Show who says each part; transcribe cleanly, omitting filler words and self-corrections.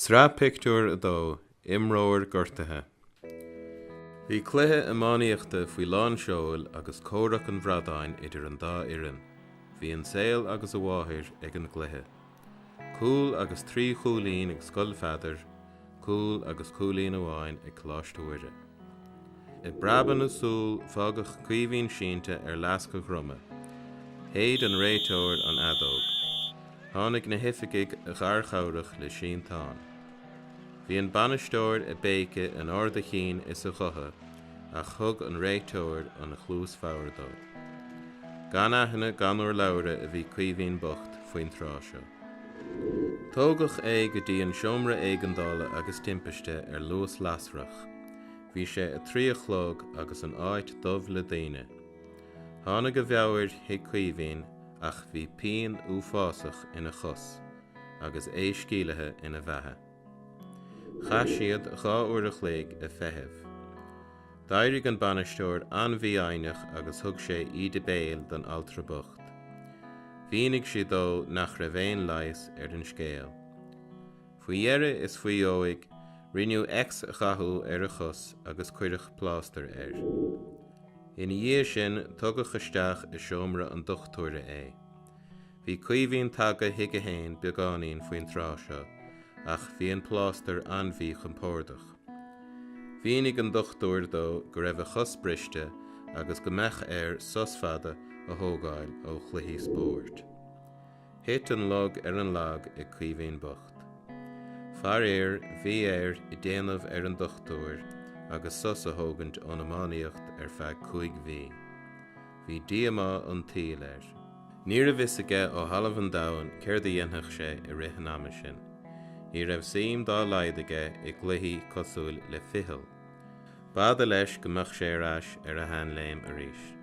Speaker 1: Sraith Pic dó imróir gortathe. Bhí cluiche imánaíochta faoi lán seoil agus cóireach an bhradáin idir an dá irin. Bhí an saol agus a bháthir ag an gcluiche. Cúil agus trí chúlín ag scoil feadar, cúil agus cúlín amháin ag chláiste uire. I braban na súl fágach cuimhín sínte lasca gruma. Héad an réitóir an adóg. Tháinig na hifiigig a gharchaurach le sin tán. Bhí an banisteoir a béice an orda chin is a chutha, a chug an réitóir an chlús fáir dó. Gan aithne gan úr laura a bhí cuimhín bocht faoin tráseo. Tógach é go dtí an seomra éigeandála agus timpiste luas lasrach. Bhí sé a tríochlóg agus an áit dubh le daine. Tháinig go bheabhair hiag cuimhín ach bhí pean uafásach ina chos, agus éiscíalathe ina bheathe. Cha siad dhá uair a chléig a feitheamh. D'éirigh an banisteoir anmhí ainich agus thug sé iad a béal don altra bocht. Bhíonnig si dó nach raibh éon leis an scéal. Faoi dhearra is faoi óig, rinneadh ex a chathú a chos agus cuireadh pláster Ina dhé sin tugadh isteach i seomra an duchtúire é. Bhí cuimhín tagtha hiag a héin beagáinín faoin tráseo, ach bhí an pláster anmhí chumpórdach. Bhíonnig an duchtúir dó go raibh a chos briste agus go mbeadh sos fada a thógáil ó chluichí spóirt. Hit an log an lag i cuimhín bocht. Fear bhí i déanamh an duchtúir agus sos a thógant ón amánaíocht feadh 5 mhí. Bhí diamá an tíl Níor a bhísaige ó halamh an domhan céir a dhéanthach sé i rith ama sin. Ní raibh siam dá leidige i gcluichí cosúil le fichill. Bada leis go mbeadh sé ar ais ar a hainléim arís.